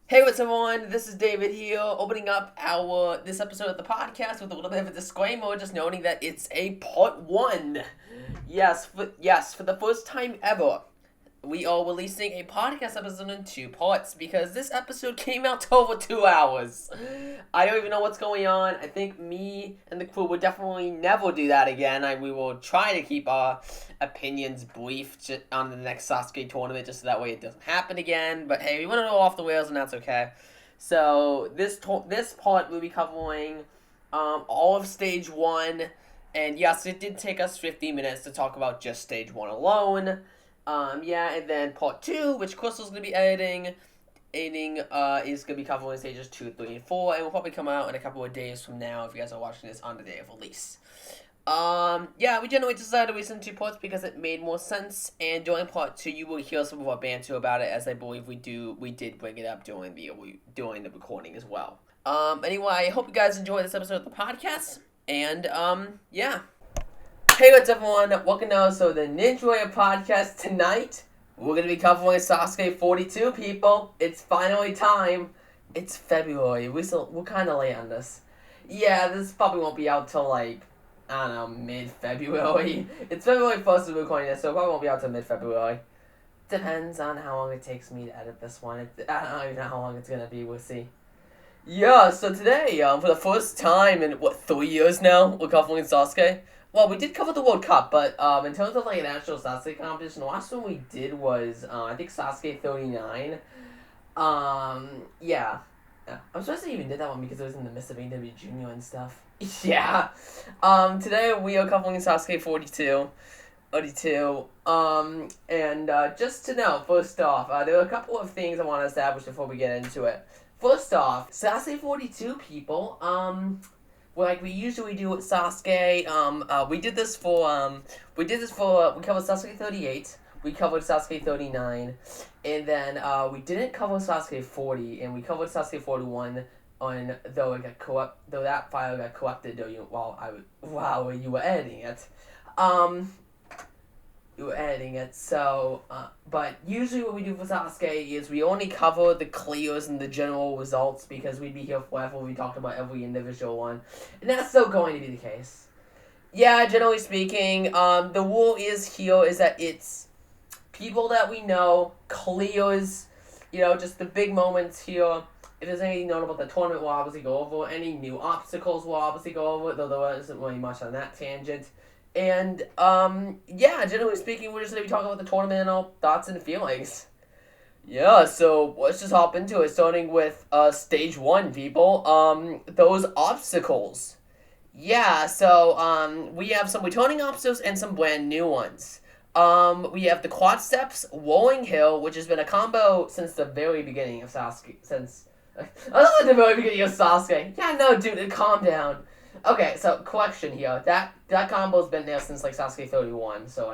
Hey, what's up, everyone? This is David here, opening up this episode of the podcast with a little bit of a disclaimer, just noting that it's a part one. For the first time ever, we are releasing a podcast episode in two parts because this episode came out to over 2 hours. I don't even know what's going on. I think me and the crew will definitely never do that again. We will try to keep our opinions brief on the next Sasuke tournament just so that way it doesn't happen again. But hey, we want to go off the rails and that's okay. So this part we'll be covering all of stage 1. And yes, it did take us 50 minutes to talk about just stage 1 alone. And then part 2, which Crystal's going to be editing, is going to be covering stages 2, 3, and 4, and will probably come out in a couple of days from now if you guys are watching this on the day of release. We generally decided to release in 2 parts because it made more sense, and during part 2, you will hear some of our banter about it, as I believe we did bring it up during the recording as well. Anyway, I hope you guys enjoyed this episode of the podcast, and, Hey, what's up, everyone? Welcome to the Ninja Warrior podcast. Tonight, we're going to be covering Sasuke 42, people. It's finally time. It's February. We're kind of late on this. Yeah, this probably won't be out till, mid-February. It's February 1st we're recording this, so it probably won't be out till mid-February. Depends on how long it takes me to edit this one. I don't even know how long it's going to be. We'll see. Yeah, so today, for the first time in, 3 years now, we're covering Sasuke. Well, we did cover the World Cup, but in terms of an actual Sasuke competition, the last one we did was I think Sasuke 39. Yeah. I'm surprised they even did that one because it was in the midst of NWP Junior and stuff. Yeah. Today we are covering Sasuke 42. Just to know, first off, there are a couple of things I want to establish before we get into it. First off, Sasuke 42 people, like we usually do with Sasuke, we covered Sasuke 38, we covered Sasuke 39, and then, we didn't cover Sasuke 40, and we covered Sasuke 41, though that file got corrupted while you were editing it. But usually what we do for Sasuke is we only cover the clears and the general results because we'd be here forever. We talked about every individual one. And that's still going to be the case. Yeah, generally speaking, the rule is that it's people that we know, clears, just the big moments here. If there's anything notable about the tournament, we'll obviously go over. Any new obstacles, we'll obviously go over, though there isn't really much on that tangent. And, generally speaking, we're just going to be talking about the tournament and all thoughts and feelings. Yeah, so let's just hop into it, starting with, stage 1, people. Those obstacles. Yeah, so, we have some returning obstacles and some brand new ones. We have the quad steps, rolling hill, which has been a combo since the very beginning of Sasuke, the very beginning of Sasuke. Yeah, no, dude, calm down. Okay, so correction here. That combo's been there since Sasuke 31. So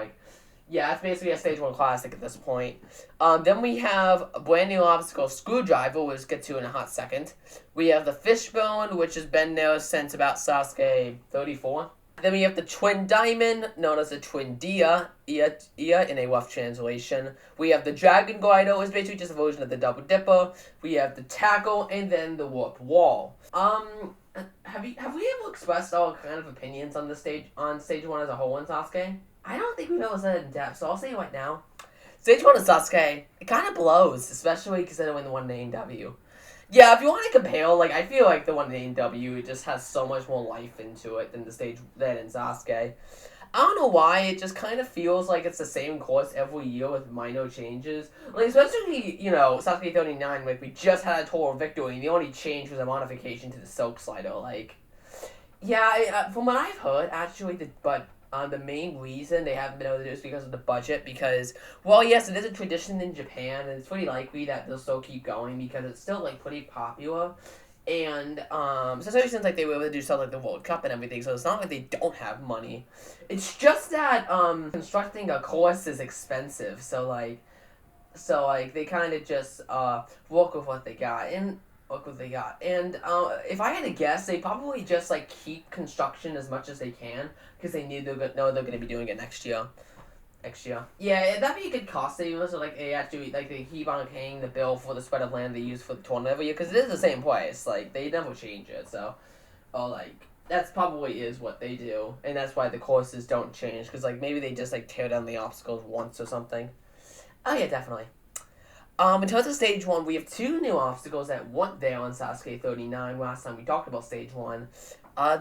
it's basically a stage 1 classic at this point. Then we have a brand new obstacle, screwdriver, which we'll get to in a hot second. We have the fishbone, which has been there since about Sasuke 34. Then we have the twin diamond, known as the twin dia in a rough translation. We have the dragon glider, which is basically just a version of the double dipper. We have the tackle, and then the warped wall. Have we ever expressed all kind of opinions on stage 1 as a whole in Sasuke? I don't think we've ever said it in depth, so I'll say it right now. Stage 1 of Sasuke, it kind of blows, especially considering the one in AEW. Yeah, if you want to compare, I feel like the one in AEW, it just has so much more life into it than in Sasuke. I don't know why, it just kind of feels like it's the same course every year with minor changes. Especially, Sasuke 39, we just had a total victory, and the only change was a modification to the silk slider, from what I've heard, actually, the main reason they haven't been able to do it is because of the budget, because, well, yes, it is a tradition in Japan, and it's pretty likely that they'll still keep going, because it's still, pretty popular. And, especially since, they were able to do stuff like the World Cup and everything, so it's not like they don't have money. It's just that, constructing a course is expensive, so, they kind of just, work with what they got, and if I had to guess, they probably just, keep construction as much as they can, because they know they're going to be doing it next year. next year. Yeah, that'd be a good cost savings. So like they actually like they keep on paying the bill for the spread of land they use for the tournament every year because it is the same price. Like they never change it. So, oh like that's probably is what they do, and that's why the courses don't change because like maybe they just like tear down the obstacles once or something. Oh yeah, definitely. In terms of stage one, we have two new obstacles that weren't there on Sasuke 39 last time we talked about stage one.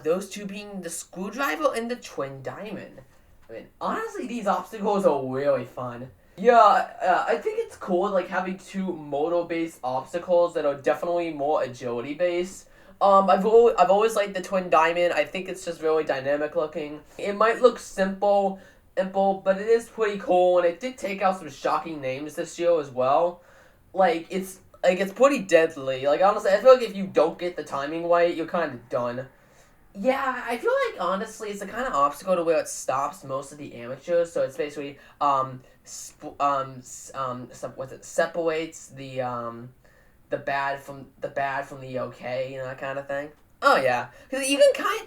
Those two being the screwdriver and the twin diamond. I mean, honestly, these obstacles are really fun. Yeah, I think it's cool like having two motor-based obstacles that are definitely more agility-based. I've always liked the twin diamond. I think it's just really dynamic looking. It might look simple, but it is pretty cool, and it did take out some shocking names this year as well. It's pretty deadly. Like honestly, I feel like if you don't get the timing right, you're kind of done. Yeah, I feel like honestly, it's the kind of obstacle to where it stops most of the amateurs. So it's basically separates the bad from the okay, that kind of thing. Oh yeah, because you can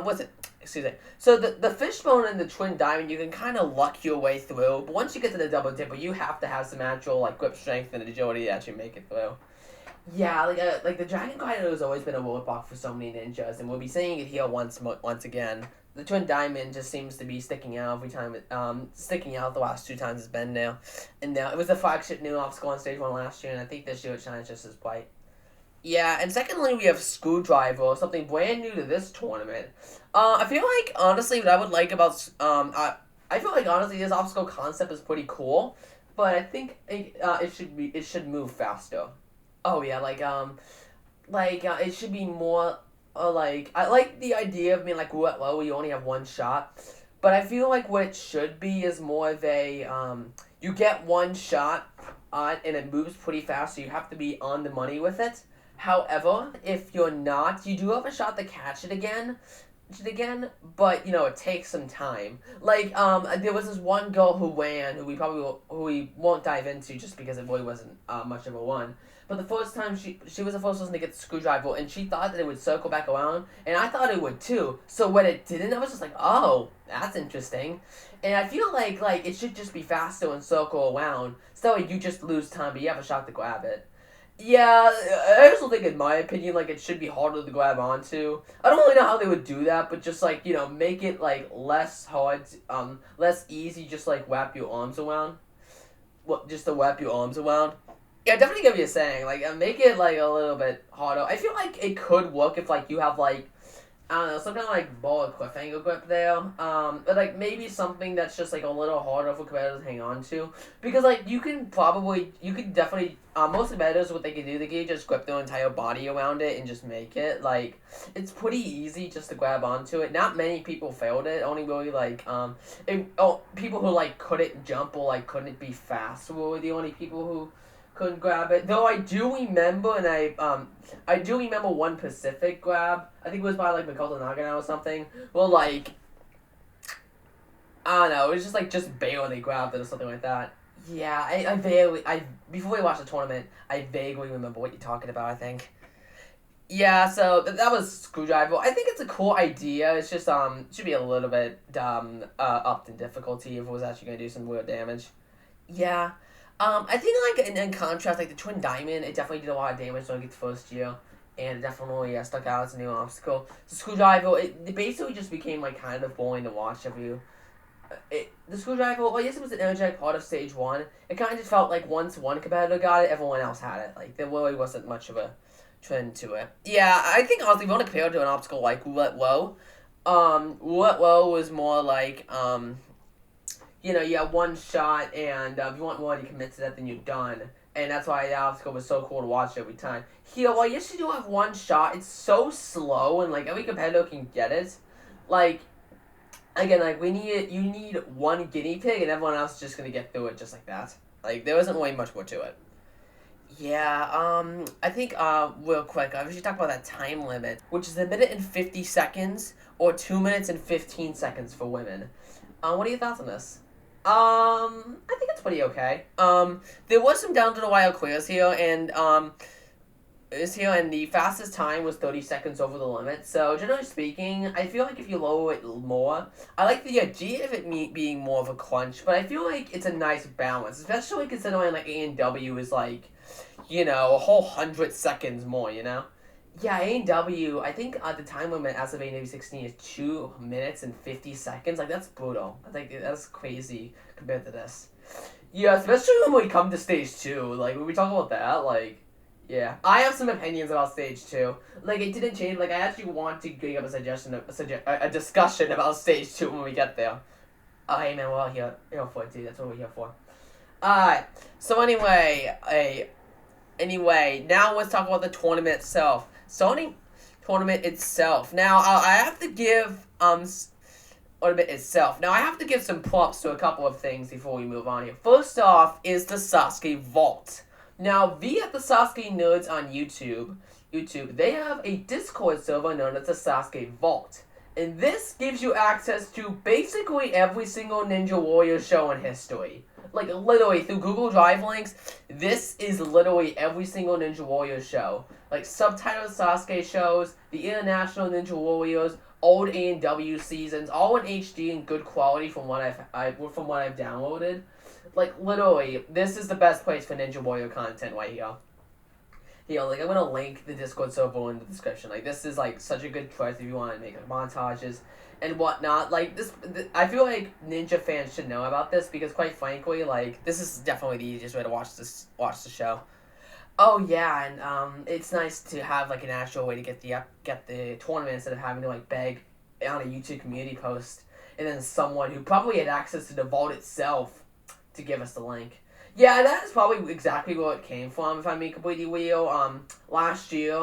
what's it? Excuse me. So the fishbone and the twin diamond, you can kind of luck your way through. But once you get to the double dipper, you have to have some actual like grip strength and agility to actually make it through. Yeah, like the Dragon Glider has always been a roadblock for so many ninjas, and we'll be seeing it here once again. The Twin Diamond just seems to be sticking out every time. Sticking out the last two times it's been there, and now it was the flagship new obstacle on stage one last year, and I think this year it shines just as bright. Yeah, and secondly, we have Screwdriver, something brand new to this tournament. I feel like honestly, what I would like about I feel like honestly this obstacle concept is pretty cool, but I think it should move faster. Oh yeah, it should be more, like I like the idea of being like well you only have one shot, but I feel like what it should be is more of a you get one shot, and it moves pretty fast, so you have to be on the money with it. However, if you're not, you do have a shot to catch it again, but it takes some time. Like there was this one girl who ran, who we won't dive into just because it really wasn't much of a one. But the first time she was the first person to get the screwdriver, and she thought that it would circle back around, and I thought it would too. So when it didn't, I was just like, oh, that's interesting. And I feel like it should just be faster and circle around, so you just lose time, but you have a shot to grab it. Yeah, I also think, in my opinion, it should be harder to grab onto. I don't really know how they would do that, but just, make it, less hard, less easy, just, wrap your arms around. Just to wrap your arms around. Yeah, definitely get what you're saying. Make it, a little bit harder. I feel like it could work if, you have, I don't know, some kind of, ball or cliffhanger grip there. But, maybe something that's just, a little harder for competitors to hang on to. Because, you could definitely, most competitors, what they can do, they can just grip their entire body around it and just make it. It's pretty easy just to grab onto it. Not many people failed it. Only really, people who, couldn't jump or, couldn't be fast were the only people who couldn't grab it. Though I do remember, and I do remember one Pacific grab. I think it was by Makoto Nagano or something. Well, I don't know. It was just barely grabbed it or something like that. Yeah, before we watched the tournament, I vaguely remember what you're talking about. I think. Yeah, so that was Screwdriver. I think it's a cool idea. It's just should be a little bit upped in difficulty if it was actually gonna do some weird damage. Yeah. I think, in contrast, the Twin Diamond, it definitely did a lot of damage during its first year, and it definitely stuck out as a new obstacle. The Screwdriver, it basically just became, kind of boring to watch every year. The Screwdriver, well, yes, it was an energetic part of Stage 1. It kind of just felt like once one competitor got it, everyone else had it. There really wasn't much of a trend to it. Yeah, I think, honestly, if you want to compare it to an obstacle like Roulette Low, Roulette Low was more you have one shot, and if you want more, you commit to that, then you're done. And that's why the obstacle was so cool to watch every time. Here, well, yes, you do have one shot. It's so slow, and, every competitor can get it. Again, you need one guinea pig, and everyone else is just gonna get through it just like that. There isn't really much more to it. Yeah, I think, real quick, we should talk about that time limit, which is 1 minute and 50 seconds, or 2 minutes and 15 seconds for women. What are your thoughts on this? I think it's pretty okay. There was some down to the wire clears here, and, is here, and the fastest time was 30 seconds over the limit. So generally speaking, I feel like if you lower it more, I like the idea of it being more of a crunch, but I feel like it's a nice balance, especially considering like A&W is like, a whole 100 seconds more, Yeah, A&W, I think the time limit as of A&W 16 is 2 minutes and 50 seconds. Like, that's brutal. I think that's crazy compared to this. Yeah, especially when we come to stage 2. Like, when we talk about that, like, yeah. I have some opinions about stage 2. Like, it didn't change. Like, I actually want to bring up a discussion about stage 2 when we get there. Oh, hey, man, we're all here for it, dude. That's what we're here for. Alright, so anyway, now let's talk about the tournament itself. Tournament itself. Now, I have to give, Now, I have to give some props to a couple of things before we move on here. First off is the Sasuke Vault. Now, via the Sasuke Nerds on YouTube, they have a Discord server known as the Sasuke Vault. And this gives you access to basically every single Ninja Warrior show in history. Like, literally, through Google Drive links, this is literally every single Ninja Warrior show. Like, subtitled Sasuke shows, the International Ninja Warriors, old A&W seasons, all in HD and good quality from what I've downloaded. Like, literally, this is the best place for Ninja Warrior content right here. Like, I'm gonna link the Discord server in the description. Like, this is, like, such a good choice if you want to make, like, montages and whatnot. Like, I feel like Ninja fans should know about this because, quite frankly, like, this is definitely the easiest way to watch the show. Oh, yeah, and, it's nice to have, like, an actual way to get the tournament instead of having to, like, beg on a YouTube community post and then someone who probably had access to the vault itself to give us the link. Yeah, that is probably exactly where it came from, if I'm being completely real. Last year,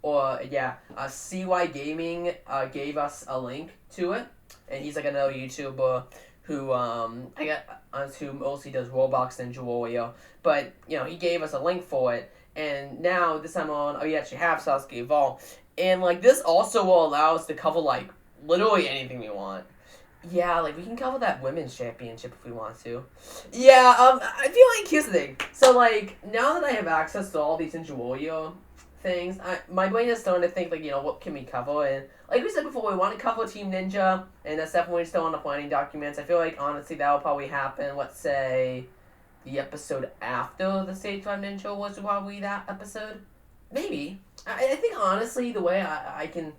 CY Gaming gave us a link to it, and he's like another YouTuber who who mostly does Roblox Ninja Warrior, but he gave us a link for it, and now this time on we actually have Sasuke Vault, and like this also will allow us to cover like literally anything we want. Yeah, like, we can cover that women's championship if we want to. Yeah, I feel like, here's the thing. So, like, now that I have access to all these Ninja Warrior things, my brain is starting to think, like, what can we cover? And, like we said before, we want to cover Team Ninja, and that's definitely still on the planning documents. I feel like, honestly, that will probably happen, let's say, the episode after the Stage 5 Ninja was probably that episode. Maybe. I think, honestly, the way I can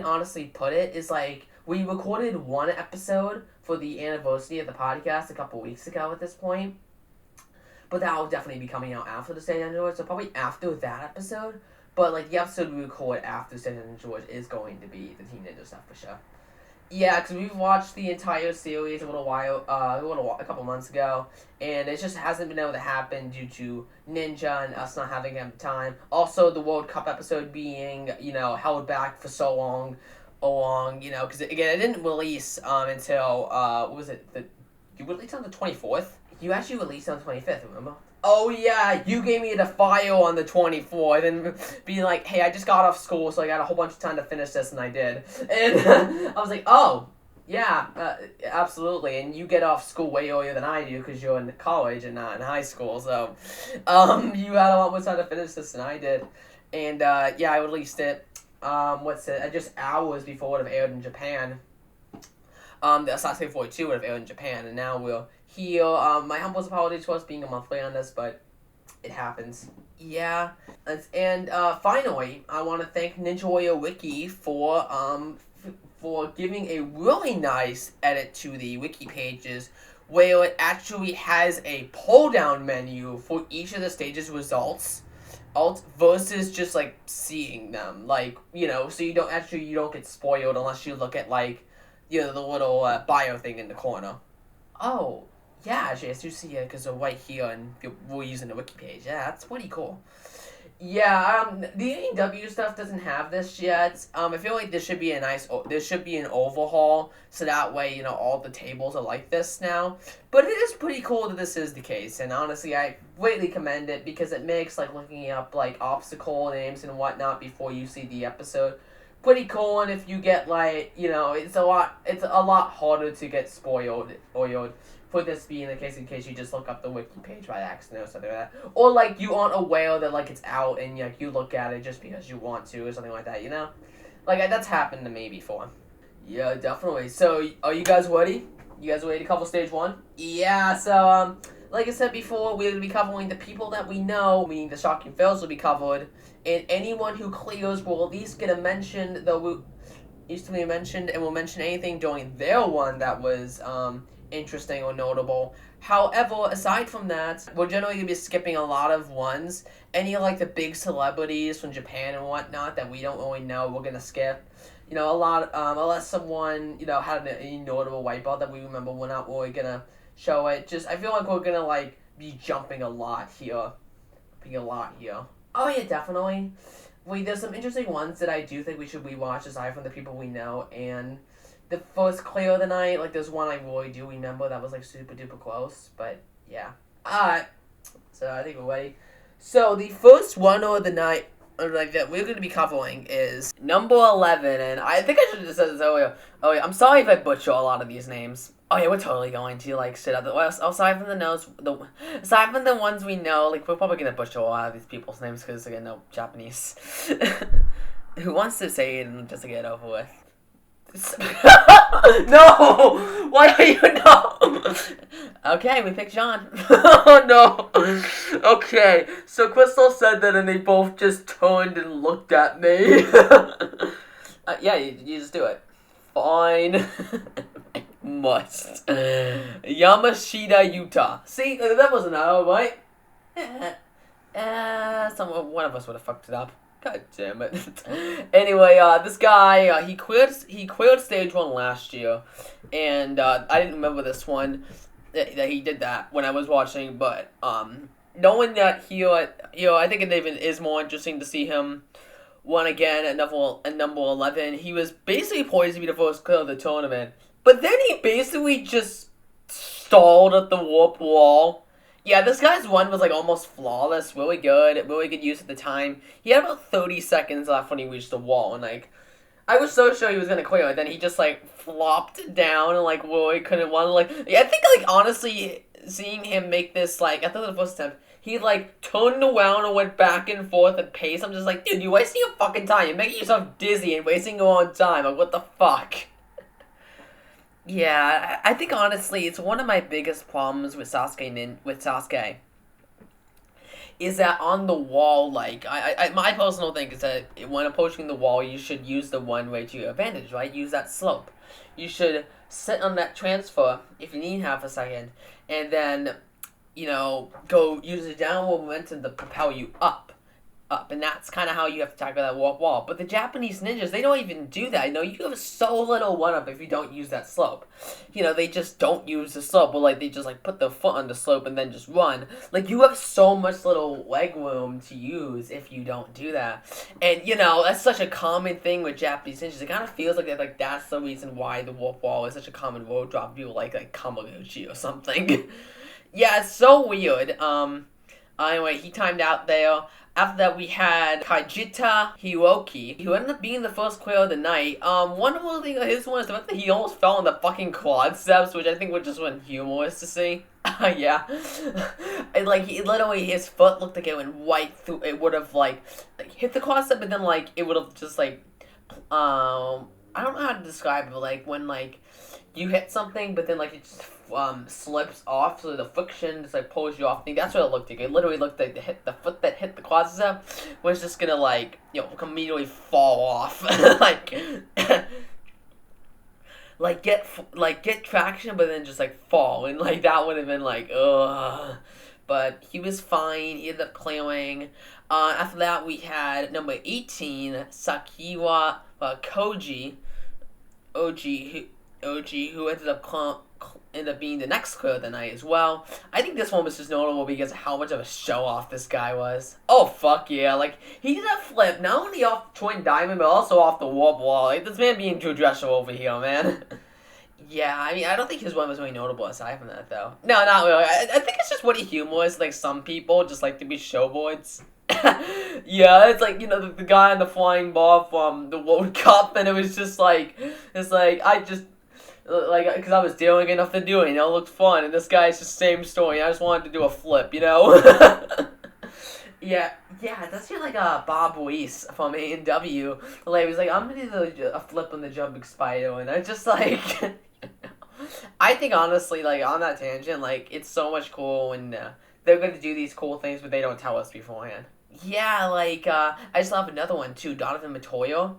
honestly put it is, like, we recorded one episode for the anniversary of the podcast a couple weeks ago at this point. But that will definitely be coming out after the State of Ninja, so probably after that episode. But, like, the episode we record after State of Ninja is going to be the Team Ninja stuff for sure. Yeah, because we've watched the entire series a couple months ago, and it just hasn't been able to happen due to Ninja and us not having time. Also, the World Cup episode being, held back for so long, because, again, it didn't release until, you released on the 24th? You actually released on the 25th, remember? Oh, yeah, you gave me the file on the 24th, and being like, hey, I just got off school, so I got a whole bunch of time to finish this, and I did. And I was like, oh, yeah, absolutely, and you get off school way earlier than I do, because you're in college and not in high school, so, you had a lot more time to finish this than I did. And, yeah, I released it. Just hours before it would have aired in Japan. The Sasuke 42 would have aired in Japan, and now we're here. My humblest apologies for us being a month late on this, but it happens. Yeah. And finally, I want to thank Ninja Warrior Wiki for giving a really nice edit to the wiki pages, where it actually has a pull-down menu for each of the stages' results. Versus just, like, seeing them, like, so you don't get spoiled unless you look at, like, the little bio thing in the corner. Oh, yeah, actually, I do see it because they're right here and we're using the wiki page. Yeah, that's pretty cool. Yeah, the A&W stuff doesn't have this yet. I feel like there should be an overhaul, so that way, all the tables are like this now. But it is pretty cool that this is the case, and honestly, I greatly commend it, because it makes, like, looking up, like, obstacle names and whatnot before you see the episode pretty cool, and if you get like, it's a lot harder to get spoiled for this being the case in case you just look up the wiki page by accident or something like that, or like you aren't aware that like it's out and like you look at it just because you want to or something like that, like that's happened to me before. Yeah, definitely. So are you guys ready? You guys ready to cover stage 1? Yeah. So like I said before, we're gonna be covering the people that we know, meaning the shocking fails will be covered. And anyone who clears will at least get a mention, though used to be mentioned, and will mention anything during their one that was interesting or notable. However, aside from that, we're generally going to be skipping a lot of ones. Any like the big celebrities from Japan and whatnot that we don't really know, we're going to skip. A lot, unless someone, had any notable wipeout that we remember, we're not really going to show it. I feel like we're going to like be jumping a lot here. Oh yeah, definitely. There's some interesting ones that I do think we should rewatch aside from the people we know, and the first clear of the night, like there's one I really do remember that was like super duper close, but yeah. Alright, so I think we're ready. So the first one of the night like that we're going to be covering is number 11, and I think I should have just said this earlier. Oh yeah, I'm sorry if I butcher a lot of these names. Oh yeah, we're totally going to like sit out aside from aside from the ones we know, like we're probably gonna butcher a lot of these people's names because again, no Japanese. Who wants to say it and just to get it over with? No! Why are you no? Okay, we picked John. Oh no. Okay, so Crystal said that and they both just turned and looked at me. Yeah, you just do it. Fine. Must. Yamashita Yuta. See, that wasn't out, right? One of us would have fucked it up. God damn it. Anyway, this guy, he cleared stage 1 last year, and I didn't remember this one that he did that when I was watching, but knowing that I think it even is more interesting to see him won again at number 11. He was basically poised to be the first clear of the tournament. But then he basically just stalled at the warp wall. Yeah, this guy's one was like almost flawless, really good use at the time. He had about 30 seconds left when he reached the wall, and like, I was so sure he was gonna clear it. Then he just like flopped down and like really couldn't want to like. Yeah, I think like honestly, seeing him make this like I thought the first attempt, he like turned around and went back and forth at pace. I'm just like, dude, you're wasting your fucking time. You're making yourself dizzy and wasting your own time. Like, what the fuck? Yeah, I think honestly, it's one of my biggest problems with Sasuke. Is that on the wall, like, my personal thing is that when approaching the wall, you should use the one way to your advantage, right? Use that slope. You should sit on that transfer if you need half a second, and then, go use the downward momentum to propel you up. And that's kind of how you have to tackle that warp wall. But the Japanese ninjas, they don't even do that. You have so little one-up if you don't use that slope. They just don't use the slope. Or, like, they just, like, put their foot on the slope and then just run. Like, you have so much little leg room to use if you don't do that. And, that's such a common thing with Japanese ninjas. It kind of feels like that's the reason why the warp wall is such a common road drop. People like Kamaguchi or something. Yeah, it's so weird. Anyway, he timed out there. After that, we had Kajita Hiroki, who ended up being the first clear of the night. One more thing of his one is the fact that he almost fell on the fucking quad steps, which I think would just went humorous to see. Yeah. And, like, his foot looked like it went right through, it would have, like hit the quad step, but then, like, it would have just, like, I don't know how to describe it, but, like, when, like, you hit something, but then, like, it just slips off, so the friction just like pulls you off. I think that's what it looked like. It literally looked like the foot that hit the quadricep was just gonna like immediately fall off, get traction, but then just like fall, and like that would have been like ugh. But he was fine. He ended up clearing. After that, we had number 18, Sakiwa Koji, who ended up being the next clear of the night as well. I think this one was just notable because of how much of a show-off this guy was. Oh, fuck yeah. Like, he did a flip, not only off Twin Diamond, but also off the warp wall. Like, this man being too dressed over here, man. Yeah, I mean, I don't think his one was really notable aside from that, though. No, not really. I think it's just what he humorous. Like, some people just like to be showboards. Yeah, it's like, the guy on the flying ball from the World Cup, and it was just like, I just, like, because I was doing enough to do it, it looked fun, and this guy's just same story, I just wanted to do a flip, Yeah, that's just like Bob Weiss from A&W. Like, he was like, I'm gonna do a flip on the jumping spider, and I just like, I think honestly, like, on that tangent, like, it's so much cool when they're gonna do these cool things, but they don't tell us beforehand. Yeah, like, I just have another one too, Donovan Matoyo.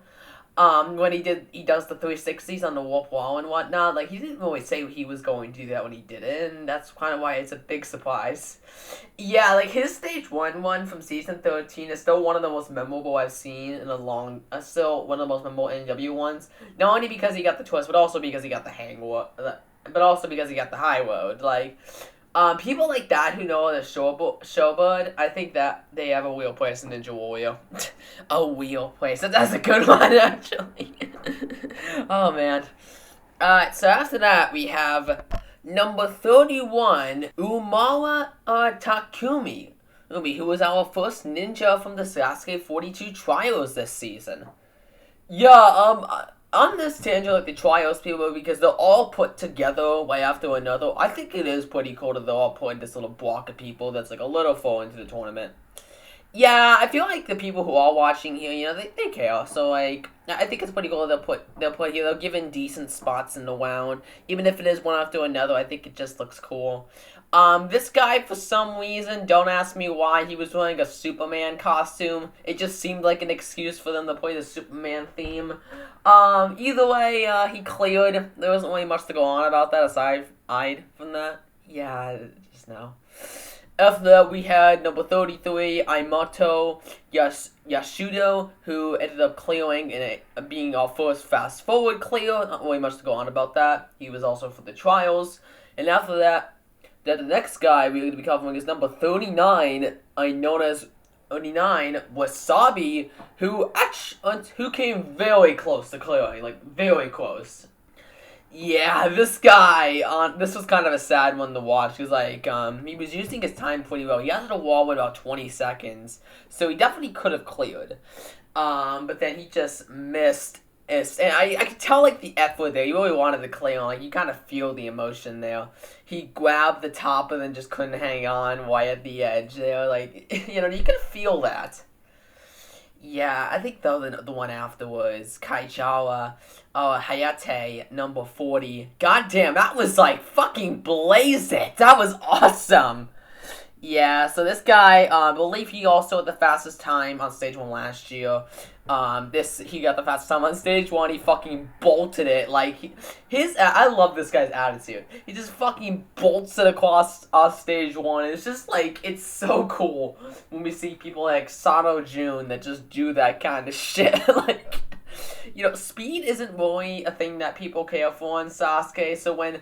When he does the 360s on the warp wall and whatnot, like, he didn't really say he was going to do that when he did it, and that's kind of why it's a big surprise. Yeah, like, his stage 1 one from season 13 is still one of the most memorable I've seen in a long, still one of the most memorable NW ones. Not only because he got the twist, but also because he got the but also because he got the high road. Like, people like that who know the showbird, I think that they have a real place in Ninja Warrior. A real place. That's a good one, actually. Oh, man. Alright, so after that, we have number 31, Umara Takumi. Who was our first ninja from the Sasuke 42 trials this season. Yeah, on this tangent, like the trials people, because they're all put together way after another, I think it is pretty cool that they're all put in this little block of people that's like a little far into the tournament. Yeah, I feel like the people who are watching here, they care. So like, I think it's pretty cool they'll put here. They're given decent spots in the round, even if it is one after another. I think it just looks cool. This guy, for some reason, don't ask me why, he was wearing a Superman costume. It just seemed like an excuse for them to play the Superman theme. Either way, he cleared. There wasn't really much to go on about that aside from that. Yeah, just now. After that, we had number 33, Aimato Yashudo, who ended up clearing and being our first fast forward clear. Not really much to go on about that. He was also for the trials. And after that, the next guy we're going to be covering is number 39, known as 39, Wasabi, who came very close to clearing, like very close. Yeah, this guy, this was kind of a sad one to watch, because, like, he was using his time pretty well. He had a wall with about 20 seconds, so he definitely could have cleared. But then he just missed. And I could tell, like, the effort there. He really wanted to clear on. Like, you kind of feel the emotion there. He grabbed the top and then just couldn't hang on right at the edge there. Like, you can feel that. Yeah, I think though the one afterwards, Kaijawa, Hayate, number 40. Goddamn, that was like fucking blaze it. That was awesome. Yeah, so this guy, I believe he also had the fastest time on stage 1 last year. He got the fastest time on stage 1. He fucking bolted it. Like, I love this guy's attitude. He just fucking bolts it across stage 1. It's just like, it's so cool when we see people like Sato Jun that just do that kind of shit. Like, speed isn't really a thing that people care for in Sasuke, so when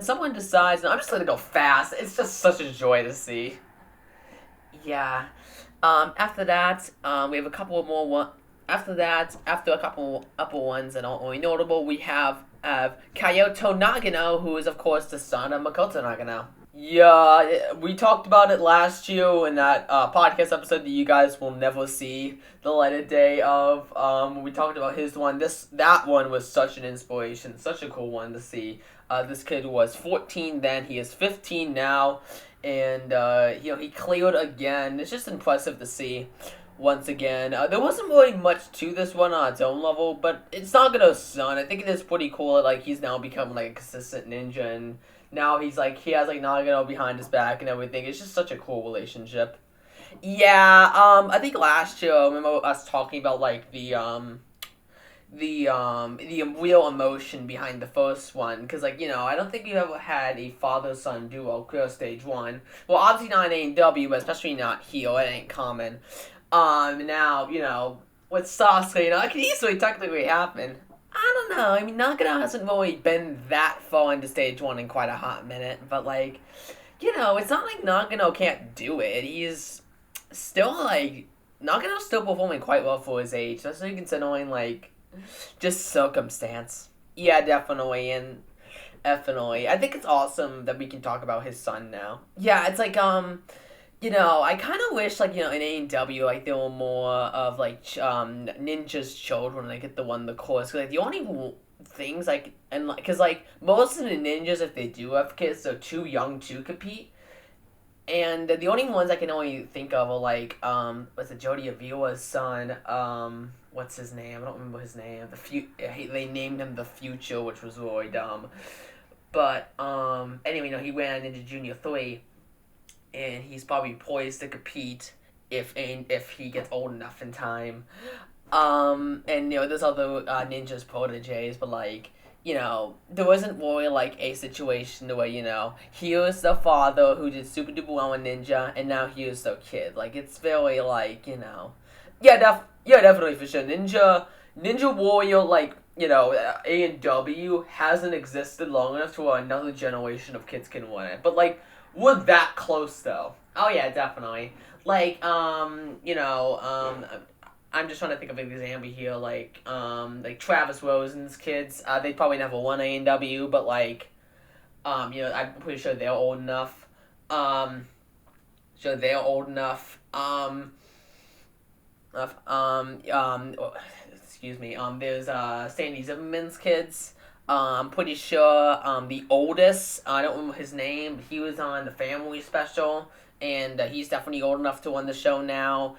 someone decides, no, I'm just gonna go fast, it's just such a joy to see. Yeah. After that, we have a couple more after a couple upper ones that aren't really notable, we have Kyoto Nagano, who is of course the son of Makoto Nagano. Yeah, we talked about it last year in that podcast episode that you guys will never see the light of day of. We talked about his one. That one was such an inspiration, such a cool one to see. This kid was 14 then, he is 15 now, and he cleared again. It's just impressive to see. Once again, there wasn't really much to this one on its own level, but it's Nagano's son. I think it is pretty cool that like he's now become like a consistent ninja, and now he has like Nagano behind his back and everything. It's just such a cool relationship. Yeah, I think last year I remember us talking about like the real emotion behind the first one, because like I don't think we've ever had a father-son duo clear stage 1. Well, obviously not in A&W, but especially not here. It ain't common. Now with Sasuke, it could easily technically happen. I don't know. I mean, Nagano hasn't really been that far into stage 1 in quite a hot minute, but like, it's not like Nagano can't do it. He's still like Nagano's still performing quite well for his age, especially considering like just circumstance. Yeah, definitely, and definitely. I think it's awesome that we can talk about his son now. Yeah, it's like I kind of wish, like, in AEW, like, there were more of, like, ninjas' children, like, get the one the course. 'Cause, like, the only things, like, and, like, because, like, most of the ninjas, if they do have kids, they're too young to compete. And the only ones I can only think of are, like, what's it, Jody Avila's son, what's his name? I don't remember his name. They named him The Future, which was really dumb. But, anyway, he ran into Junior 3. And he's probably poised to compete if he gets old enough in time. And there's other ninjas proteges, but like there wasn't really like a situation where he was the father who did super duper well in Ninja, and now he is the kid. Like it's very like definitely for sure. Ninja Warrior, like A&W hasn't existed long enough to where another generation of kids can win it, but like. We're that close, though. Oh, yeah, definitely. Like, I'm just trying to think of an example here, like Travis Rosen's kids, they probably never won A&W, but, like, I'm pretty sure they're old enough. Excuse me, there's, Sandy Zimmerman's kids. I'm pretty sure the oldest, I don't remember his name, but he was on the Family Special, and he's definitely old enough to win the show now.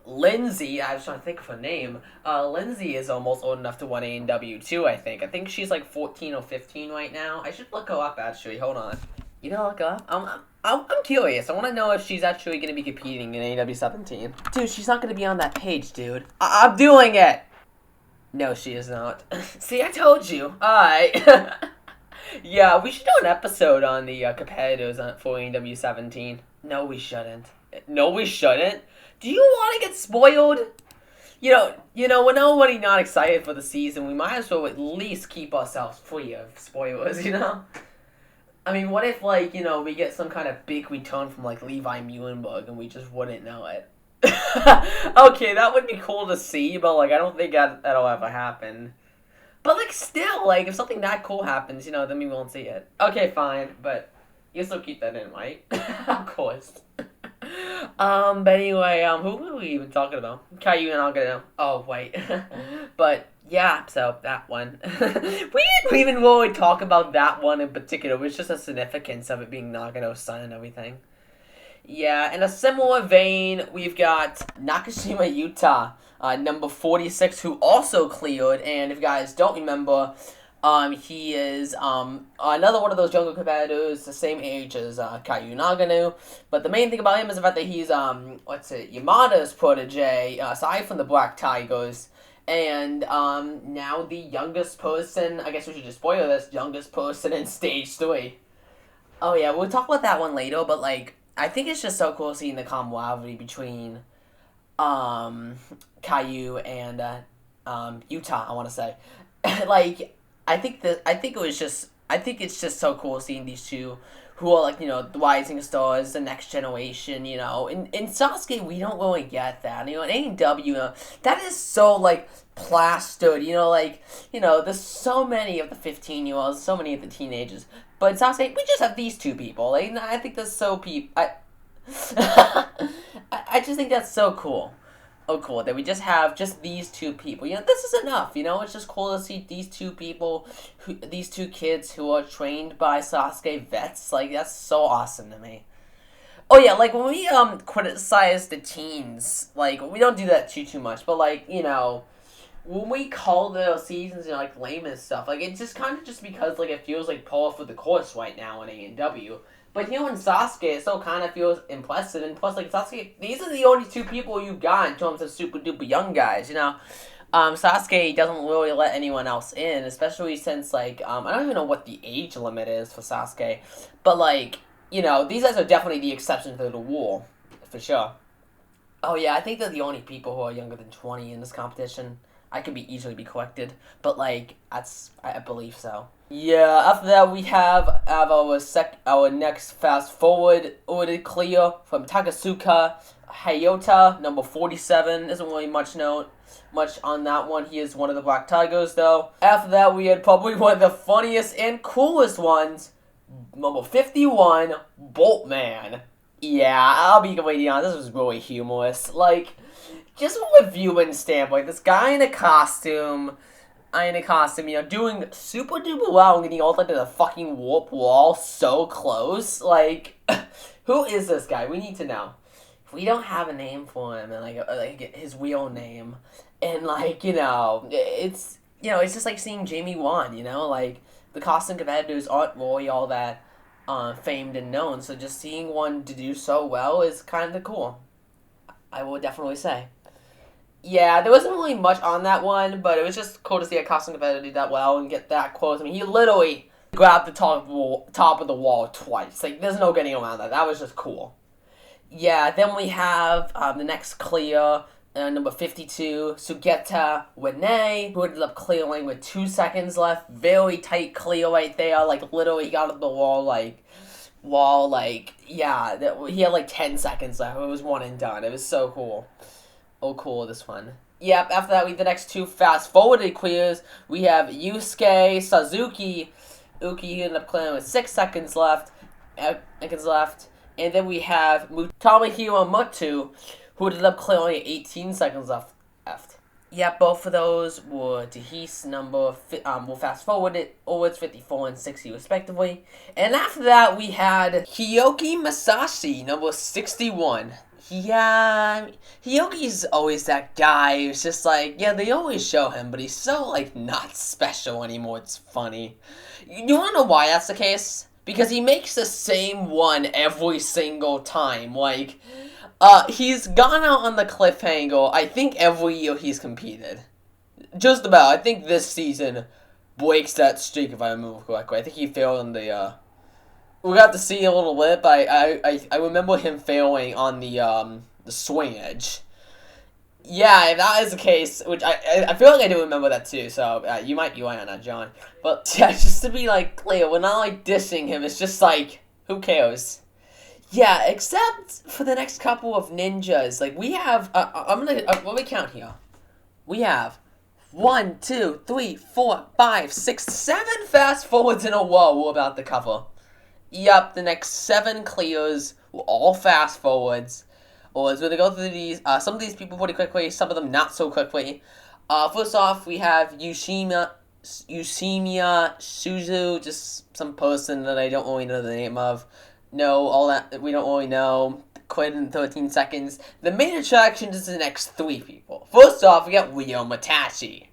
Lindsay, I was trying to think of her name. Lindsay is almost old enough to win A&W too, I think. I think she's like 14 or 15 right now. I should look her up, actually. Hold on. Look her up? I'm curious. I want to know if she's actually going to be competing in A&W 17. Dude, she's not going to be on that page, dude. I'm doing it! No, she is not. See, I told you. Alright. Yeah, we should do an episode on the competitors for AEW 17. No, we shouldn't. No, we shouldn't? Do you want to get spoiled? We're already not excited for the season. We might as well at least keep ourselves free of spoilers, I mean, what if, like, we get some kind of big return from, like, Levi Muhlenberg and we just wouldn't know it? Okay, that would be cool to see, but like I don't think that'll ever happen. But like still, like if something that cool happens, then we won't see it. Okay, fine, but you still keep that in, right? Of course. But anyway, who were we even talking about? Caillou and Nagano. Oh wait. But yeah, so that one. We didn't even really talk about that one in particular. It was just the significance of it being Nagano's son and everything. Yeah, in a similar vein, we've got Nakashima Yuta, number 46, who also cleared, and if you guys don't remember, he is another one of those younger competitors, the same age as Caillou Nagano, but the main thing about him is the fact that he's, Yamada's protege, aside from the Black Tigers, and now the youngest person, I guess we should just spoil this, youngest person in Stage 3. Oh yeah, we'll talk about that one later, but like, I think it's just so cool seeing the camaraderie between Caillou and Utah, I want to say. Like I think it's just so cool seeing these two who are like, the rising stars, the next generation, In Sasuke, we don't really get that. In AEW, that is so like plastered, there's so many of the 15-year-olds, so many of the teenagers. But Sasuke, we just have these two people. Like, I think that's so I just think that's so cool. Oh, cool, that we just have just these two people. This is enough, It's just cool to see these two people, these two kids who are trained by Sasuke vets. Like, that's so awesome to me. Oh, yeah, like, when we, criticize the teens, like, we don't do that too much, but, like, when we call the seasons, like, lame and stuff, like, it's just kind of just because, like, it feels like par for the course right now in A&W. But, in Sasuke, it still kind of feels impressive, and plus, like, Sasuke, these are the only two people you got in terms of super-duper young guys, Sasuke doesn't really let anyone else in, especially since, like, I don't even know what the age limit is for Sasuke, but, like, these guys are definitely the exception to the rule, for sure. Oh, yeah, I think they're the only people who are younger than 20 in this competition. I could easily be corrected, but like I believe so. Yeah, after that we have our next fast forward ordered clear from Takasuka Hayota, number 47. Isn't really much on that one. He is one of the Black Tigers though. After that we had probably one of the funniest and coolest ones, number 51, Boltman. Yeah, I'll be completely honest, this was really humorous. Like, just from a viewing standpoint, this guy in a costume, doing super duper well and getting ulted to the fucking warp wall so close. Like, who is this guy? We need to know. If we don't have a name for him and like his real name, and it's just like seeing Jamie Wan. Like the costume competitors aren't really all that famed and known, so just seeing one to do so well is kind of cool. I will definitely say. Yeah, there wasn't really much on that one, but it was just cool to see a costume competitor do that well and get that close. I mean, he literally grabbed the top of the wall twice. Like, there's no getting around that. That was just cool. Yeah, then we have the next clear, number 52, Sugeta Wene, who ended up clearing with 2 seconds left. Very tight clear right there. Like, literally got up the he had like 10 seconds left. It was one and done. It was so cool. Oh, cool, this one. Yep, after that, we have the next two fast-forwarded clears. We have Yusuke Sasuke. Uki ended up clearing with 6 seconds left. And then we have Mutamahiro Mutu, who ended up clearing 18 seconds left. Yep, both of those were Tahis number, we'll fast forward it, it's 54 and 60 respectively. And after that, we had Hyoki Masashi, number 61. Yeah, Hyoki's always that guy who's just like, yeah, they always show him, but he's so, like, not special anymore. It's funny. You wanna know why that's the case? Because he makes the same one every single time. Like, he's gone out on the cliffhanger, I think, every year he's competed. Just about. I think this season breaks that streak, if I remember correctly. I think he failed in the, we got to see a little bit, but I remember him failing on the swing edge. Yeah, if that is the case, which I feel like I do remember that too, so you might be right on that, John. But yeah, just to be like clear, we're not like dissing him, it's just like, who cares? Yeah, except for the next couple of ninjas. Like, we have, what we count here? We have 1, 2, 3, 4, 5, 6, 7 fast forwards in a row we're about to cover. Yep, the next 7 clears were all fast forwards. Or as we're going to go through these, some of these people pretty quickly, some of them not so quickly. First off, we have Yushimiya Suzu, just some person that I don't really know the name of. No, all that we don't really know. Quit in 13 seconds. The main attraction is the next 3 people. First off, we got Ryo Matachi,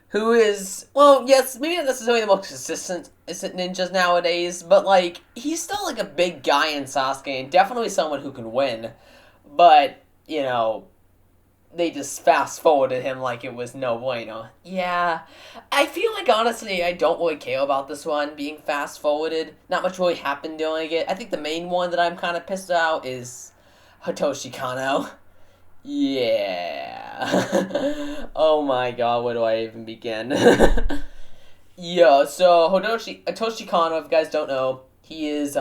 who is, well, yes, maybe not necessarily the most consistent ninjas nowadays, but, like, he's still, like, a big guy in Sasuke, and definitely someone who can win. But, they just fast-forwarded him like it was no bueno. Yeah, I feel like, honestly, I don't really care about this one being fast-forwarded. Not much really happened during it. I think the main one that I'm kind of pissed about is Hitoshi Kano. Yeah. Oh my god, where do I even begin? Yeah, so Hitoshi Kano, if you guys don't know, he is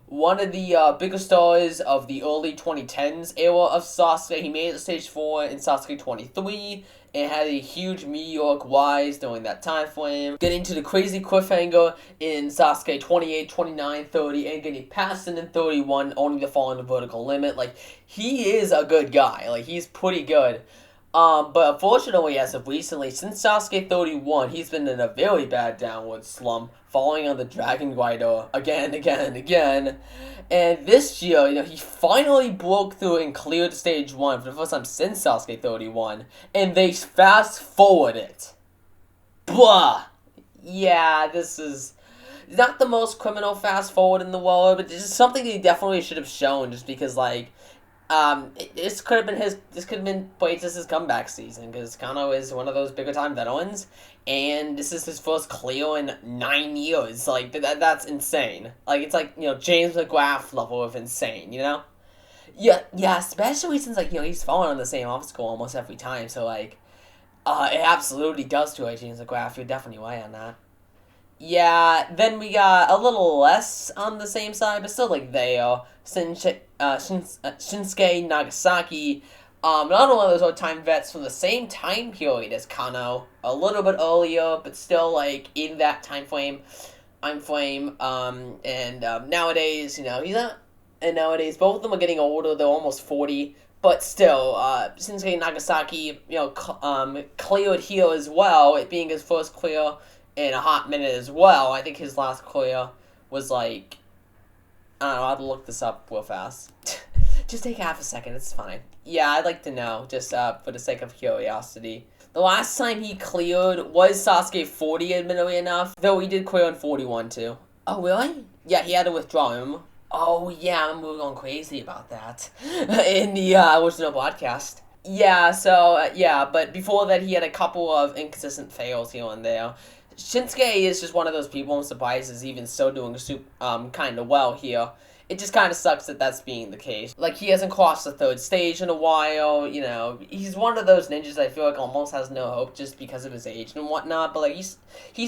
one of the bigger stars of the early 2010s era of Sasuke. He made it to stage 4 in Sasuke 23 and had a huge meteoric rise during that time frame, getting to the crazy cliffhanger in Sasuke 28, 29, 30, and getting past it in 31, only to fall in the vertical limit. Like, he is a good guy. Like, he's pretty good. But unfortunately, as of recently, since Sasuke 31, he's been in a very bad downward slump, falling on the Dragon Rider again and again and again. And this year, he finally broke through and cleared stage 1 for the first time since Sasuke 31, and they fast forward it. Blah! Yeah, this is not the most criminal fast forward in the world, but this is something he definitely should have shown, just because, like, this could have been Poitus' comeback season, because Kano is one of those bigger time veterans, and this is his first clear in 9 years. Like, that's insane. Like, it's like, James McGrath level of insane, Yeah, especially since, like, he's falling on the same obstacle almost every time, so, like, it absolutely does to James McGrath. You're definitely right on that. Yeah, then we got a little less on the same side, but still, like, there. Shinsuke Nagasaki, another one of those old-time vets from the same time period as Kano. A little bit earlier, but still, like, in that time frame. And nowadays, he's not And nowadays, both of them are getting older. They're almost 40. But still, Shinsuke Nagasaki, cleared here as well, it being his first clear in a hot minute as well. I think his last clear was like, I don't know, I'll have to look this up real fast. Just take half a second, it's fine. Yeah, I'd like to know, just for the sake of curiosity. The last time he cleared was Sasuke 40, admittedly enough, though he did clear on 41 too. Oh, really? Yeah, he had to withdraw him. Oh, yeah, we were going crazy about that in the original podcast. Yeah, so, yeah, but before that, he had a couple of inconsistent fails here and there. Shinsuke is just one of those people I'm surprised is even still doing kind of well here. It just kind of sucks that that's being the case. Like, he hasn't crossed the third stage in a while, you know. He's one of those ninjas I feel like almost has no hope just because of his age and whatnot. But, like, he's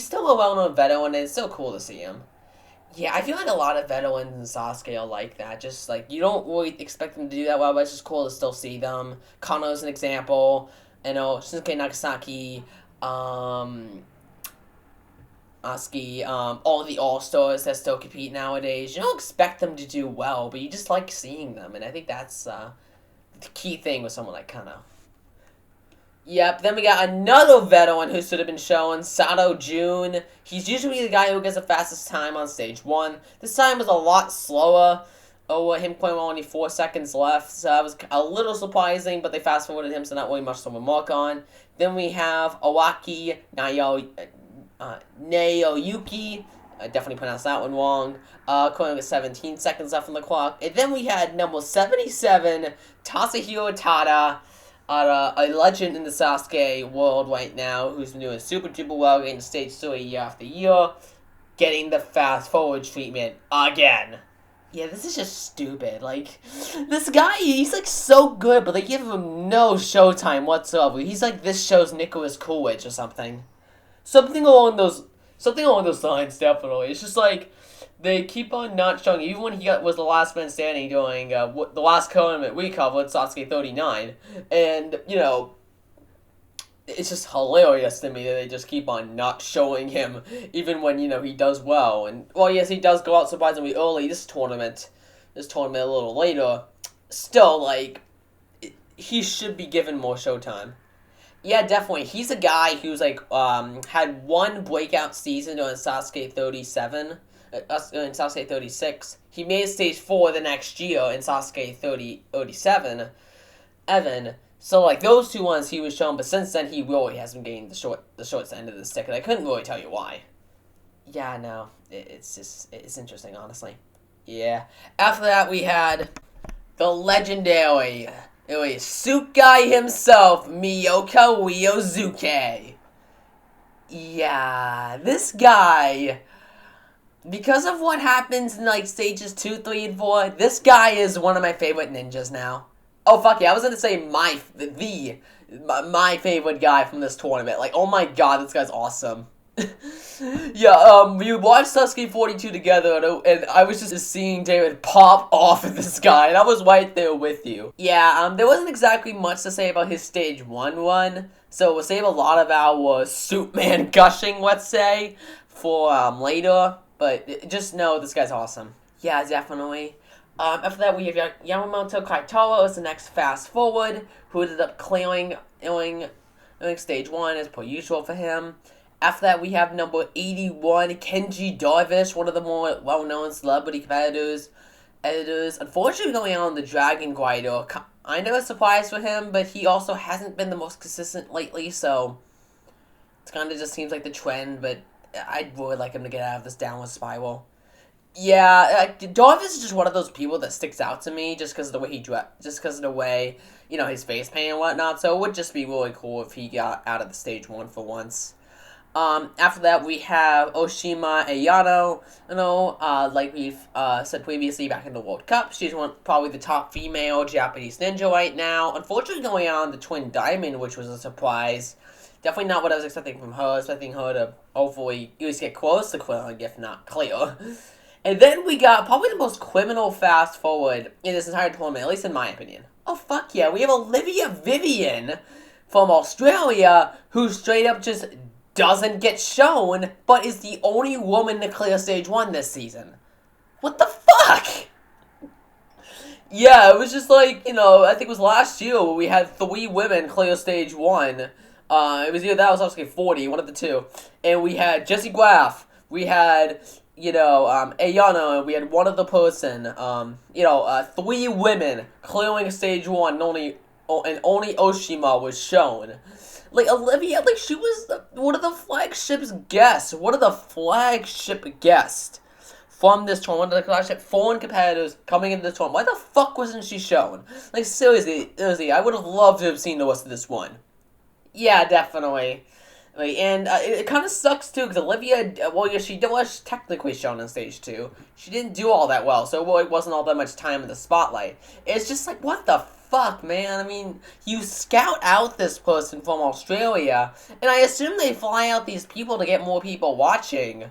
still a well-known veteran, and it's still cool to see him. Yeah, I feel like a lot of veterans in Sasuke are like that. Just, like, you don't really expect them to do that well, but it's just cool to still see them. Kano's an example. You know, Shinsuke Nagasaki, Asuki, all the All-Stars that still compete nowadays. You don't expect them to do well, but you just like seeing them, and I think that's the key thing with someone like Kano. Yep, then we got another veteran who should have been shown, Sato Jun. He's usually the guy who gets the fastest time on stage 1. This time was a lot slower. Oh, him playing with only 4 seconds left, so that was a little surprising, but they fast-forwarded him, so not really much to remark on. Then we have Owaki Naoyuki. I definitely pronounced that one wrong. Currently with 17 seconds left on the clock. And then we had number 77, Tasahiro Tada. A legend in the Sasuke world right now, who's been doing super duper well, getting stage 3 year after year, getting the fast forward treatment again. Yeah, this is just stupid. Like, this guy, he's like so good, but they give him no showtime whatsoever. He's like this show's Nicholas Coolidge or something. Something along those lines, definitely. It's just like, they keep on not showing, even when he was the last man standing during the last tournament we covered, Sasuke 39, and, you know, it's just hilarious to me that they just keep on not showing him, even when, you know, he does well, and, well, yes, he does go out surprisingly early this tournament a little later, still, like, he should be given more showtime. Yeah, definitely. He's a guy who's, like, had one breakout season during Sasuke 37, in Sasuke 36. He made stage 4 the next year in Sasuke 37, Evan. So, like, those two ones he was shown, but since then he really has been getting the short end of the stick, and I couldn't really tell you why. Yeah, no. It's interesting, honestly. Yeah. After that, we had the legendary suit guy himself, Miyoka Ryozuke. Yeah, this guy, because of what happens in, like, stages 2, 3, and 4, this guy is one of my favorite ninjas now. Oh, fuck yeah, I was gonna say my favorite guy from this tournament. Like, oh my god, this guy's awesome. Yeah, we watched Sasuke 42 together, and I was just seeing David pop off at this guy, and I was right there with you. Yeah, there wasn't exactly much to say about his stage 1 run, so we'll save a lot of our suit man gushing, let's say, for later, but just know this guy's awesome. Yeah, definitely. After that, we have Yamamoto Kaitoa as the next fast forward, who ended up clearing stage 1 as per usual for him. After that, we have number 81, Kenji Darvish, one of the more well-known celebrity competitors. Unfortunately, going out on the Dragon Glider. I know a surprise for him, but he also hasn't been the most consistent lately, so it kind of just seems like the trend, but I'd really like him to get out of this downward spiral. Yeah, Darvish is just one of those people that sticks out to me just because of the way you know, his face paint and whatnot, so it would just be really cool if he got out of the stage 1 for once. After that, we have Oshima Ayano, like we've said previously back in the World Cup. She's probably the top female Japanese ninja right now. Unfortunately, going on the Twin Diamond, which was a surprise. Definitely not what I was expecting from her. Expecting her to hopefully at least get close to clearing, if not clear. And then we got probably the most criminal fast forward in this entire tournament, at least in my opinion. Oh, fuck yeah, we have Olivia Vivian from Australia, who straight up just doesn't get shown, but is the only woman to clear stage 1 this season. What the fuck? Yeah, it was just like, I think it was last year where we had 3 women clear stage 1. It was either that or Sasuke 40, one of the two. And we had Jesse Graff, we had, Ayana, and we had one other person. 3 women clearing stage 1, and only Oshima was shown. Like, Olivia, like, she was one of the flagship guests from this tournament. One of the flagship foreign competitors coming into this tournament. Why the fuck wasn't she shown? Like, seriously, I would have loved to have seen the rest of this one. Yeah, definitely. Like, and it kind of sucks too, because Olivia, well, yeah, she was technically shown on stage 2. She didn't do all that well, so it wasn't all that much time in the spotlight. It's just like, what the fuck, man? I mean, you scout out this person from Australia, and I assume they fly out these people to get more people watching.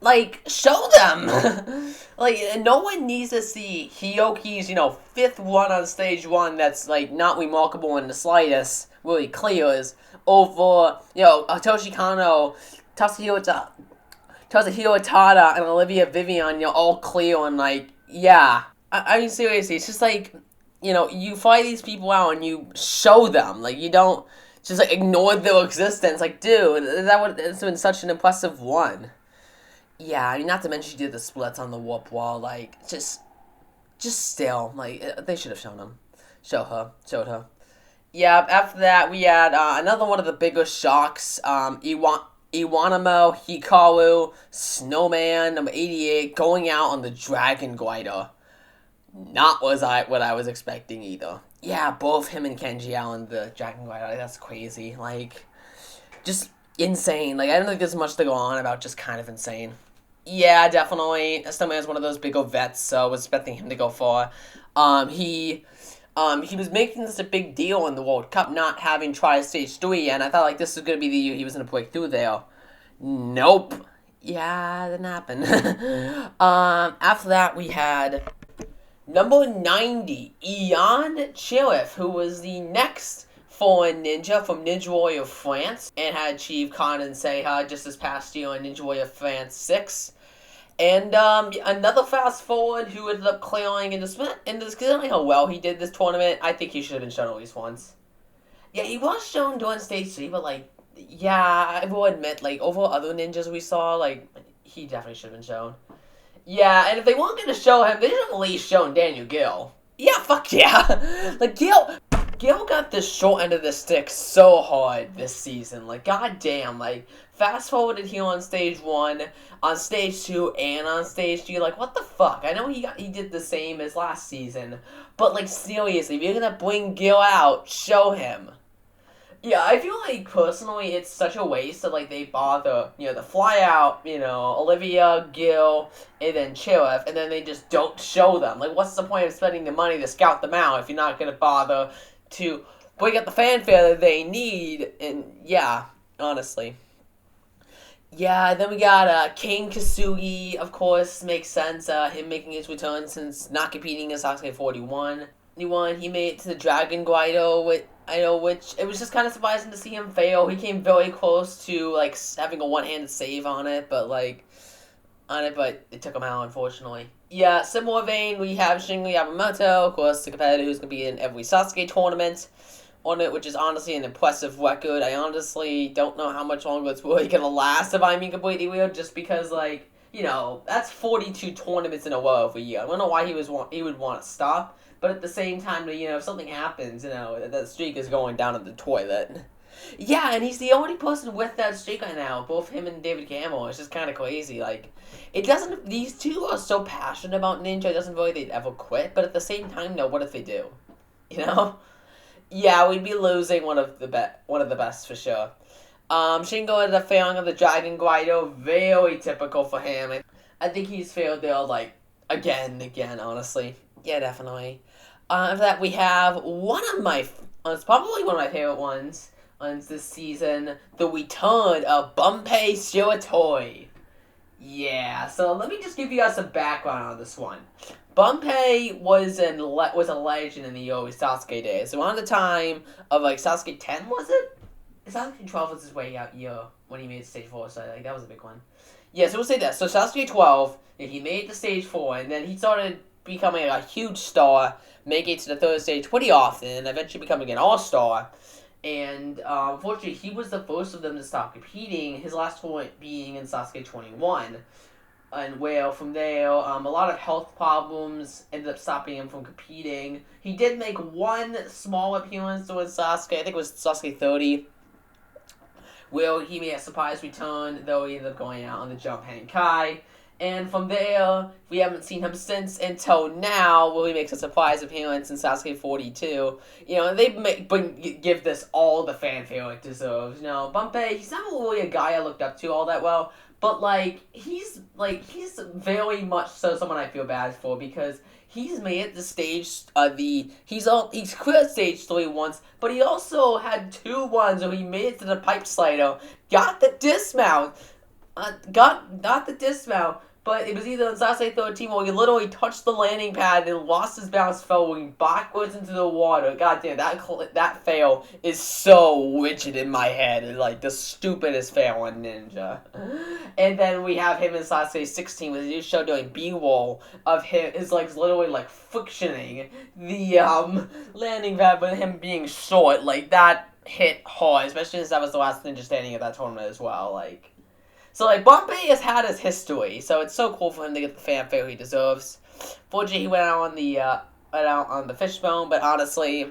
Like, show them! Like, no one needs to see Hyoki's, 5th run on stage 1 that's, like, not remarkable in the slightest, really clears, over, Toshi Kano, Tatsuhiro Tada, and Olivia Vivian, all clear and, like, yeah. I mean, seriously, it's just like, you fly these people out and you show them. Like, you don't just, like, ignore their existence. Like, dude, it's been such an impressive one. Yeah, I mean, not to mention she did the splits on the warp wall, like, just still, like, they should have shown him. Showed her. Yeah, after that, we had, another one of the bigger shocks, Iwanamo, Hikaru, Snowman, number 88, going out on the Dragon Glider. Not what I was expecting either. Yeah, both him and Kenji on the Dragon Glider, like, that's crazy, like, just insane. Like, I don't think there's much to go on about, just kind of insane. Yeah, definitely. Snowman is one of those bigger vets, so I was expecting him to go far. He was making this a big deal in the World Cup, not having tried stage 3, and I thought, like, this was going to be the year he was going to break through there. Nope. Yeah, it didn't happen. After that, we had number 90, Ian Chirif, who was the next foreign ninja from Ninja Warrior France, and had achieved Kanen Seiha just this past year in Ninja Warrior France 6. And another fast forward who ended up clearing in this, considering how well he did this tournament, I think he should have been shown at least once. Yeah, he was shown during stage 3, but, like, yeah, I will admit, like, over other ninjas we saw, like, he definitely should have been shown. Yeah, and if they weren't going to show him, they should have at least shown Daniel Gill. Yeah, fuck yeah. Like, Gil got the short end of the stick so hard this season. Like, goddamn, like, fast forwarded here on stage 1, on stage 2, and on stage 3. Like, what the fuck? I know he did the same as last season, but, like, seriously, if you're gonna bring Gil out, show him. Yeah, I feel like, personally, it's such a waste that, like, they bother, the fly out, Olivia, Gil, and then Chirif, and then they just don't show them. Like, what's the point of spending the money to scout them out if you're not gonna bother to bring up the fanfare that they need? And, yeah, honestly. Yeah, then we got Kane Kasugi, of course, makes sense, him making his return since not competing in Sasuke 41. He made it to the Dragon Glider, which it was just kind of surprising to see him fail. He came very close to, like, having a one-handed save on it, but it took him out, unfortunately. Yeah, similar vein, we have Shingo Yamamoto, of course, the competitor who's going to be in every Sasuke tournament on it, which is honestly an impressive record. I honestly don't know how much longer it's really going to last, if I'm being completely real, just because, like, that's 42 tournaments in a row every year. I don't know why he would want to stop, but at the same time, if something happens, that streak is going down in the toilet. Yeah, and he's the only person with that streak right now, both him and David Gamble. It's just kind of crazy. Like, these two are so passionate about Ninja, it doesn't feel like they'd ever quit, but at the same time, no, what if they do? Yeah, we'd be losing one of the best for sure. Shingo ended up failing on the Dragon Glider, very typical for him. I think he's failed there, like, again, honestly. Yeah, definitely. After that, we have it's probably one of my favorite ones this season, the return of Bunpei Shiratori. Yeah, so let me just give you guys some background on this one. Bunpei was a legend in the early Sasuke days. So around the time of, like, Sasuke 10, was it? Sasuke 12 was his way out year when he made it to stage 4, so, like, that was a big one. Yeah, so we'll say that. So Sasuke 12, he made it to stage 4, and then he started becoming a huge star, making it to the third stage pretty often, eventually becoming an all-star. And unfortunately, he was the first of them to stop competing, his last tournament being in Sasuke 21. And where from there, a lot of health problems ended up stopping him from competing. He did make one small appearance during Sasuke, I think it was Sasuke 30, where he made a surprise return, though he ended up going out on the Jump Hankai. And from there, we haven't seen him since until now, where he makes a surprise appearance in Sasuke 42. You know, give this all the fanfare it deserves. You know, Bumpei, he's not really a guy I looked up to all that well, but he's very much so someone I feel bad for, because he's made it to stage he's cleared stage 3 once, but he also had 2 runs where he made it to the pipe slider, got the dismount. Got the dismount, but it was either in Sasuke 13 where he literally touched the landing pad and lost his balance, falling backwards into the water. God damn, that fail is so rigid in my head. It's like the stupidest fail on Ninja. And then we have him in Sasuke 16 with he showed doing B-roll of him is literally frictioning the landing pad with him being short. That hit hard, especially since that was the last Ninja standing at that tournament as well. So, Bumpei has had his history, so it's so cool for him to get the fanfare he deserves. Fortunately, he went out on the fishbone, but honestly,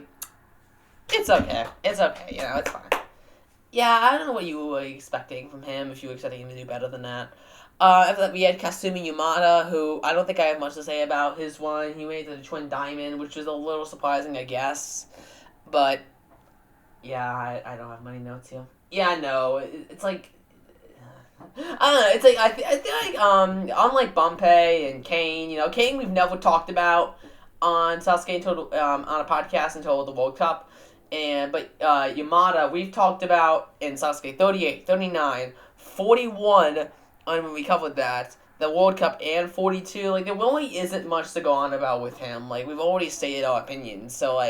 it's okay. It's okay, it's fine. Yeah, I don't know what you were expecting from him, if you were expecting him to do better than that. After that, we had Kasumi Yamada, who I don't think I have much to say about his one. He made it to the Twin Diamond, which was a little surprising, I guess. But, yeah, I don't have many notes here. Yeah, no, it's I don't know, it's I feel unlike Bumpei and Kane, Kane we've never talked about on Sasuke until, on a podcast until the World Cup, but Yamada we've talked about in Sasuke 38, 39, 41, when we covered that, the World Cup, and 42, there really isn't much to go on about with him, we've already stated our opinions, so,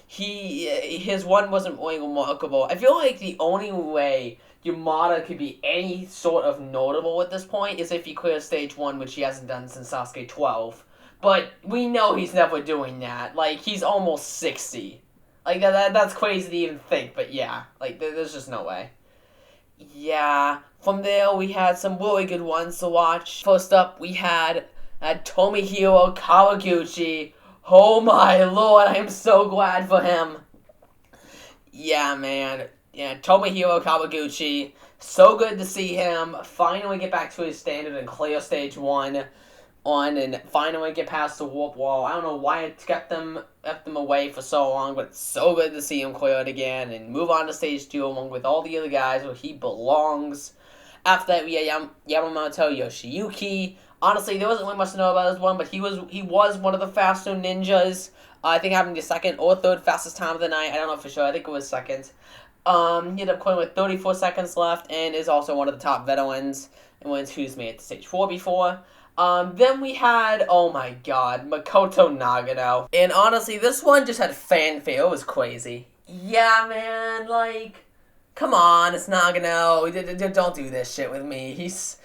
his one wasn't really remarkable. I feel like the only way Yamada could be any sort of notable at this point is if he clears stage 1, which he hasn't done since Sasuke 12. But we know he's never doing that. He's almost 60. That's crazy to even think, but yeah. There's just no way. Yeah. From there, we had some really good ones to watch. First up, we had Tomohiro Kawaguchi. Oh my lord, I am so glad for him. Yeah, man. Yeah, Tomohiro Kawaguchi, so good to see him finally get back to his standard and clear stage 1 and finally get past the warp wall. I don't know why it kept them away for so long, but it's so good to see him clear it again and move on to stage 2 along with all the other guys where he belongs. After that, we had Yamamoto Yoshiyuki. Honestly, there wasn't really much to know about this one, but he was one of the faster ninjas. I think having the second or third fastest time of the night. I don't know for sure. I think it was second. He ended up quitting with 34 seconds left and is also one of the top veterans and ones who's made it to stage 4 before. Then we had, oh my god, Makoto Nagano. And honestly, this one just had fanfare. It was crazy. Yeah, man, come on, it's Nagano. Don't do this shit with me. His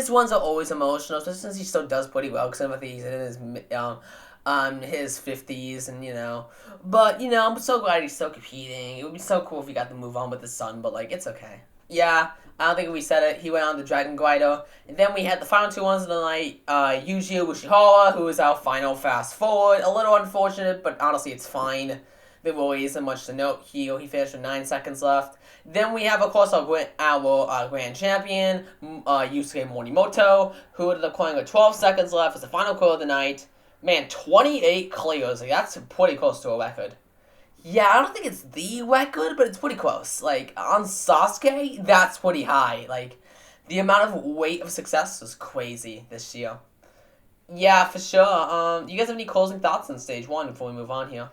ones are always emotional, especially since he still does pretty well, because I think he's in his 50s, and, but, I'm so glad he's still competing. It would be so cool if he got to move on with his son, but, it's okay. Yeah, I don't think we said it. He went on the Dragon Glider, and then we had the final 2 ones of the night, Yuji Ushihara, who is our final fast forward. A little unfortunate, but honestly, it's fine. There really isn't much to note here. He finished with 9 seconds left. Then we have, of course, our grand champion, Yusuke Morimoto, who ended up clearing with 12 seconds left as the final clear of the night. Man, 28 clears. That's pretty close to a record. Yeah, I don't think it's the record, but it's pretty close. On Sasuke, that's pretty high. The amount of weight of success was crazy this year. Yeah, for sure. You guys have any closing thoughts on stage 1 before we move on here?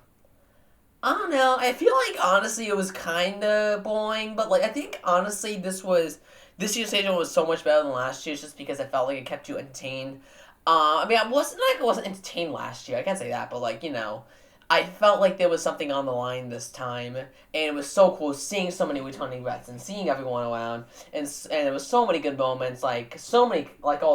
I don't know. I feel honestly, it was kind of boring, but, I think, honestly, this year's stage 1 was so much better than last year's just because I felt like it kept you entertained. I wasn't entertained last year. I can't say that, but, I felt like there was something on the line this time, and it was so cool seeing so many returning vets and seeing everyone around, and it was so many good moments, like all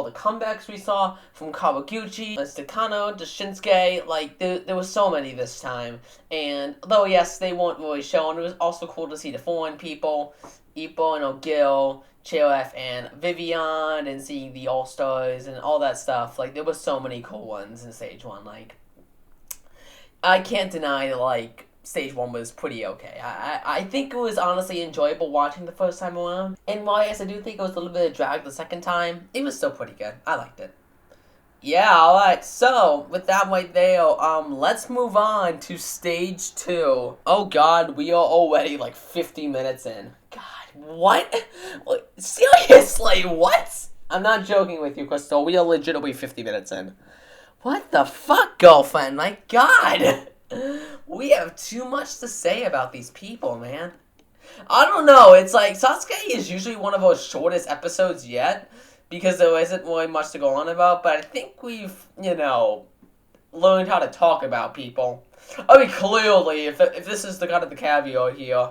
the comebacks we saw from Kawaguchi, Stakano, to Shinsuke, like there was so many this time, and though yes, they weren't really shown, it was also cool to see the foreign people, Ippo and O'Gill, Chalef and Vivian, and seeing the All-Stars and all that stuff, like there was so many cool ones in Stage 1, like I can't deny, like, Stage 1 was pretty okay. I think it was honestly enjoyable watching the first time around. And while, yes, I do think it was a little bit of drag the second time, it was still pretty good. I liked it. Yeah, alright, so, with that right there, let's move on to Stage 2. Oh god, we are already, like, 50 minutes in. God, what? Seriously, what? I'm not joking with you, Crystal. We are legitimately 50 minutes in. What the fuck, girlfriend? My god! We have too much to say about these people, man. I don't know, it's like, Sasuke is usually one of our shortest episodes yet, because there isn't really much to go on about, but I think we've, learned how to talk about people. I mean, clearly, if this is the kind of the caveat here,